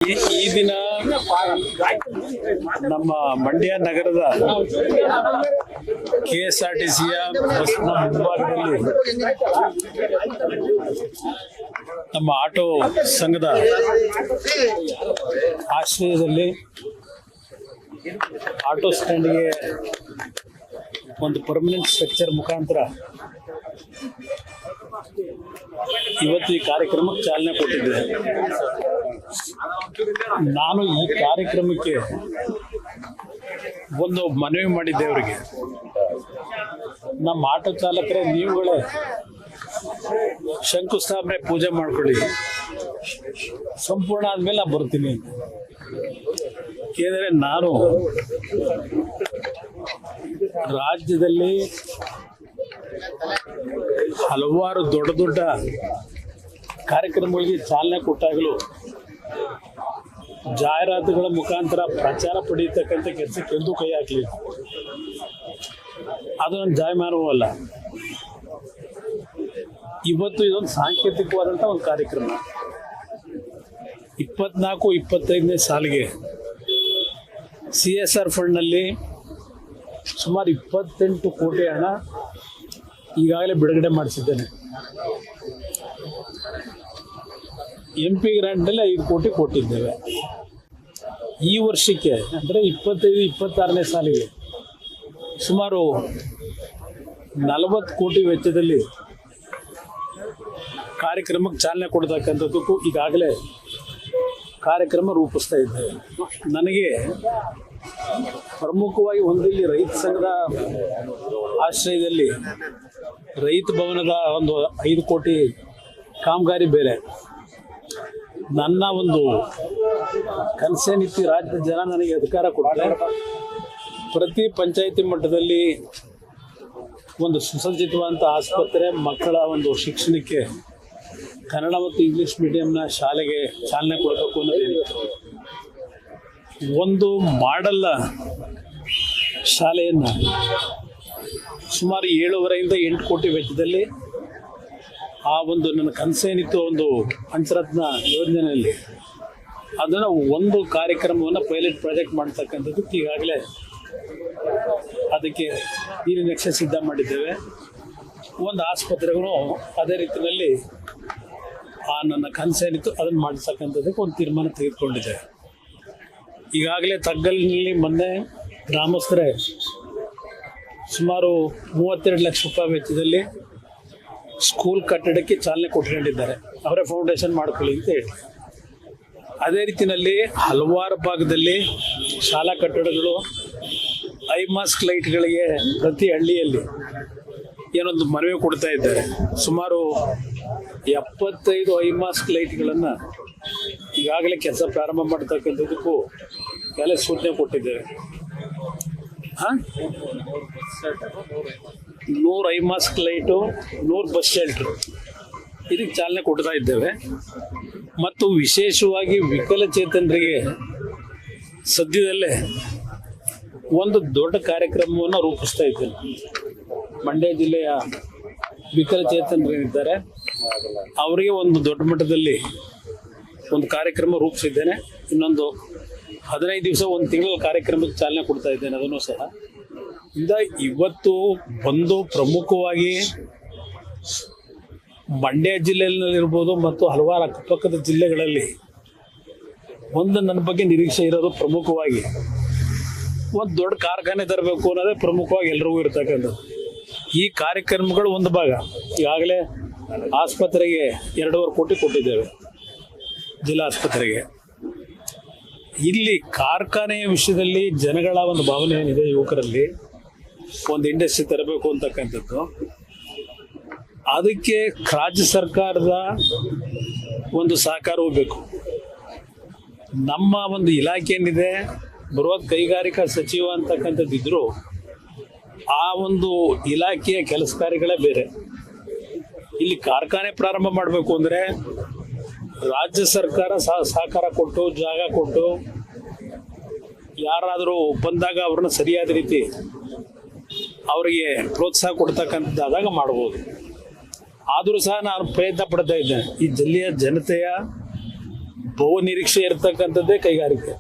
ಈ ದಿನ ನಮ್ಮ ಮಂಡ್ಯ ನಗರದ KSRTCಯ ಬಸ್ನ ಮುಂಭಾಗದಲ್ಲಿ ನಮ್ಮ ಆಟೋ ಸಂಘದ ಆಶ್ರಯದಲ್ಲಿ ಆಟೋ ಸ್ಟ್ಯಾಂಡ್ಗೆ ಒಂದು ಪರ್ಮನೆಂಟ್ ಸ್ಟ್ರಕ್ಚರ್ ಮುಖಾಂತರ ಇವತ್ತು ಈ ಕಾರ್ಯಕ್ರಮಕ್ಕೆ ಚಾಲನೆ ಕೊಟ್ಟಿದ್ದೆ. ನಾನು ಈ ಕಾರ್ಯಕ್ರಮಕ್ಕೆ ಒಂದು ಮನವಿ ಮಾಡಿದ್ದೆ ಅವರಿಗೆ, ನಮ್ಮ ಆಟೋ ಚಾಲಕರೇ ನೀವುಗಳೇ ಶಂಕುಸ್ಥಾಪನೆ ಪೂಜೆ ಮಾಡ್ಕೊಳ್ಳಿ, ಸಂಪೂರ್ಣ ಆದ್ಮೇಲೆ ನಾನು ಬರ್ತೀನಿ ಅಂತ. ಏಕೆಂದರೆ ನಾನು ರಾಜ್ಯದಲ್ಲಿ ಹಲವಾರು ದೊಡ್ಡ ದೊಡ್ಡ ಕಾರ್ಯಕ್ರಮಗಳಿಗೆ ಚಾಲನೆ ಕೊಟ್ಟಾಗಲೂ ಜಾಹೀರಾತುಗಳ ಮುಖಾಂತರ ಪ್ರಚಾರ ಪಡೆಯತಕ್ಕಂಥ ಕೆಲಸಕ್ಕೆ ಎಂದೂ ಕೈ ಹಾಕಲಿಲ್ಲ. ಅದು ನನ್ನ ಜಾಯಮಾನವಲ್ಲ. ಇವತ್ತು ಇದೊಂದು ಸಾಂಕೇತಿಕವಾದಂಥ ಒಂದು ಕಾರ್ಯಕ್ರಮ. 24-25ನೇ ಸಾಲಿಗೆ CSR ಫಂಡ್ನಲ್ಲಿ ಸುಮಾರು 28 ಕೋಟಿ ಹಣ ಈಗಾಗಲೇ ಬಿಡುಗಡೆ ಮಾಡಿಸಿದ್ದೇನೆ. MP ಗ್ರಾಂಟ್ನಲ್ಲಿ 5 ಕೋಟಿ ಕೊಟ್ಟಿದ್ದೇವೆ. ಈ ವರ್ಷಕ್ಕೆ ಅಂದರೆ 25-26ನೇ ಸಾಲಿಗೆ ಸುಮಾರು 40 ಕೋಟಿ ವೆಚ್ಚದಲ್ಲಿ ಕಾರ್ಯಕ್ರಮಕ್ಕೆ ಚಾಲನೆ ಕೊಡ್ತಕ್ಕಂಥದ್ದಕ್ಕೂ ಈಗಾಗಲೇ ಕಾರ್ಯಕ್ರಮ ರೂಪಿಸ್ತಾ ಇದ್ದೇವೆ. ನನಗೆ ಪ್ರಮುಖವಾಗಿ ಒಂದಲ್ಲಿ ರೈತ ಸಂಘದ ಆಶ್ರಯದಲ್ಲಿ ರೈತ ಭವನದ ಒಂದು 5 ಕೋಟಿ ಕಾಮಗಾರಿ ಬೇರೆ. ನನ್ನ ಒಂದು ಕನಸೇನಿತ್ತು, ರಾಜ್ಯದ ಜನ ನನಗೆ ಅಧಿಕಾರ ಕೊಟ್ಟರೆ ಪ್ರತಿ ಪಂಚಾಯಿತಿ ಮಟ್ಟದಲ್ಲಿ ಒಂದು ಸುಸಜ್ಜಿತವಾದಂಥ ಆಸ್ಪತ್ರೆ, ಮಕ್ಕಳ ಒಂದು ಶಿಕ್ಷಣಕ್ಕೆ ಕನ್ನಡ ಮತ್ತು ಇಂಗ್ಲೀಷ್ ಮೀಡಿಯಂನ ಶಾಲೆಗೆ ಚಾಲನೆ ಕೊಡಬೇಕು ಅನ್ನೋದೇನಿತ್ತು. ಒಂದು ಮಾಡಲ್ಲ ಶಾಲೆಯನ್ನು ಸುಮಾರು 7.5ರಿಂದ 8 ಕೋಟಿ ವೆಚ್ಚದಲ್ಲಿ ಆ ಒಂದು ನನ್ನ ಕನಸೇನಿತ್ತು ಒಂದು ಪಂಚರತ್ನ ಯೋಜನೆಯಲ್ಲಿ ಅದನ್ನು ಒಂದು ಕಾರ್ಯಕ್ರಮವನ್ನು ಪೈಲಟ್ ಪ್ರಾಜೆಕ್ಟ್ ಮಾಡ್ತಕ್ಕಂಥದ್ದಕ್ಕೆ ಈಗಾಗಲೇ ಅದಕ್ಕೆ ನೀರಿನ ನಕ್ಷೆ ಸಿದ್ಧ ಮಾಡಿದ್ದೇವೆ. ಒಂದು ಆಸ್ಪತ್ರೆಗೂ ಅದೇ ರೀತಿಯಲ್ಲಿ ಆ ನನ್ನ ಕನಸೇನಿತ್ತು ಅದನ್ನು ಮಾಡಿಸ್ತಕ್ಕಂಥದ್ದಕ್ಕೆ ಒಂದು ತೀರ್ಮಾನ ತೆಗೆದುಕೊಂಡಿದ್ದೇವೆ. ಈಗಾಗಲೇ ತಗ್ಗಲಿನಲ್ಲಿ ಮೊನ್ನೆ ಗ್ರಾಮಸ್ಥರೇ ಸುಮಾರು 32 ಲಕ್ಷ ರೂಪಾಯಿ ವೆಚ್ಚದಲ್ಲಿ ಸ್ಕೂಲ್ ಕಟ್ಟಡಕ್ಕೆ ಚಾಲನೆ ಕೊಟ್ಕೊಂಡಿದ್ದಾರೆ. ಅವರೇ ಫೌಂಡೇಶನ್ ಮಾಡ್ಕೊಳ್ಳಿ ಅಂತ ಹೇಳಿ. ಅದೇ ರೀತಿಯಲ್ಲಿ ಹಲವಾರು ಭಾಗದಲ್ಲಿ ಶಾಲಾ ಕಟ್ಟಡಗಳು, ಐಮಾಸ್ಕ್ ಲೈಟ್ಗಳಿಗೆ ಪ್ರತಿ ಹಳ್ಳಿಯಲ್ಲಿ ಏನೊಂದು ಮನವಿ ಕೊಡ್ತಾ ಇದ್ದಾರೆ. ಸುಮಾರು 75 ಐಮಾಸ್ಕ್ ಲೈಟ್ಗಳನ್ನು ಈಗಾಗಲೇ ಕೆಲಸ ಪ್ರಾರಂಭ ಮಾಡ್ತಕ್ಕಂಥದ್ದಕ್ಕೂ ಎಲ್ಲ ಸೂಚನೆ ಕೊಟ್ಟಿದ್ದೇವೆ. 100 ಐಮಾಸ್ಕ್ ಲೈಟು, 100 ಬಸ್ ಶೆಲ್ಟ್ರು ಇದಕ್ಕೆ ಚಾಲನೆ ಕೊಡ್ತಾ ಇದ್ದೇವೆ. ಮತ್ತು ವಿಶೇಷವಾಗಿ ವಿಕಲಚೇತನರಿಗೆ ಸದ್ಯದಲ್ಲೇ ಒಂದು ದೊಡ್ಡ ಕಾರ್ಯಕ್ರಮವನ್ನು ರೂಪಿಸ್ತಾ ಇದ್ದೇನೆ. ಮಂಡ್ಯ ಜಿಲ್ಲೆಯ ವಿಕಲಚೇತನರಿದ್ದಾರೆ, ಅವರಿಗೆ ಒಂದು ದೊಡ್ಡ ಮಟ್ಟದಲ್ಲಿ ಒಂದು ಕಾರ್ಯಕ್ರಮ ರೂಪಿಸಿದ್ದೇನೆ. ಇನ್ನೊಂದು 15 ದಿವಸ, ಒಂದು ತಿಂಗಳ ಕಾರ್ಯಕ್ರಮಕ್ಕೆ ಚಾಲನೆ ಕೊಡ್ತಾ ಇದ್ದೇನೆ. ಅದನ್ನು ಸಹ ಇವತ್ತು ಬಂದು ಪ್ರಮುಖವಾಗಿ ಮಂಡ್ಯ ಜಿಲ್ಲೆಯಲ್ಲಿರ್ಬೋದು ಮತ್ತು ಹಲವಾರು ಅಕ್ಕಪಕ್ಕದ ಜಿಲ್ಲೆಗಳಲ್ಲಿ ಒಂದು ನನ್ನ ಬಗ್ಗೆ ನಿರೀಕ್ಷೆ ಇರೋದು ಪ್ರಮುಖವಾಗಿ ಒಂದು ದೊಡ್ಡ ಕಾರ್ಖಾನೆ ತರಬೇಕು ಅನ್ನೋದೇ ಪ್ರಮುಖವಾಗಿ ಎಲ್ರಿಗೂ ಇರ್ತಕ್ಕಂಥದ್ದು. ಈ ಕಾರ್ಯಕ್ರಮಗಳು ಒಂದು ಭಾಗ. ಈಗಾಗಲೇ ಆಸ್ಪತ್ರೆಗೆ 2.5 ಕೋಟಿ ಕೊಟ್ಟಿದ್ದೇವೆ, ಜಿಲ್ಲಾ ಆಸ್ಪತ್ರೆಗೆ. ಇಲ್ಲಿ ಕಾರ್ಖಾನೆಯ ವಿಷಯದಲ್ಲಿ ಜನಗಳ ಒಂದು ಭಾವನೆ ಏನಿದೆ, ಯುವಕರಲ್ಲಿ ಒಂದು ಇಂಡಸ್ಟ್ರಿ ತರಬೇಕು ಅಂತಕ್ಕಂಥದ್ದು, ಅದಕ್ಕೆ ರಾಜ್ಯ ಸರ್ಕಾರದ ಒಂದು ಸಹಕಾರವೂ ಬೇಕು. ನಮ್ಮ ಒಂದು ಇಲಾಖೆ ಏನಿದೆ, ಬೃಹತ್ ಕೈಗಾರಿಕಾ ಸಚಿವ ಅಂತಕ್ಕಂಥದ್ದಿದ್ರು ಆ ಒಂದು ಇಲಾಖೆಯ ಕೆಲಸ ಕಾರ್ಯಗಳೇ ಬೇರೆ. ಇಲ್ಲಿ ಕಾರ್ಖಾನೆ ಪ್ರಾರಂಭ ಮಾಡಬೇಕು ಅಂದರೆ ರಾಜ್ಯ ಸರ್ಕಾರ ಸಹಕಾರ ಕೊಟ್ಟು, ಜಾಗ ಕೊಟ್ಟು, ಯಾರಾದರೂ ಬಂದಾಗ ಅವ್ರನ್ನ ಸರಿಯಾದ ರೀತಿ ಅವರಿಗೆ ಪ್ರೋತ್ಸಾಹ ಕೊಡ್ತಕ್ಕಂಥದ್ದಾದಾಗ ಮಾಡ್ಬೋದು. ಆದರೂ ಸಹ ನಾನು ಪ್ರಯತ್ನ ಪಡ್ತಾ ಇದ್ದೇನೆ ಈ ಜಿಲ್ಲೆಯ ಜನತೆಯ ಬಹು ನಿರೀಕ್ಷೆ ಇರ್ತಕ್ಕಂಥದ್ದೇ ಕೈಗಾರಿಕೆ.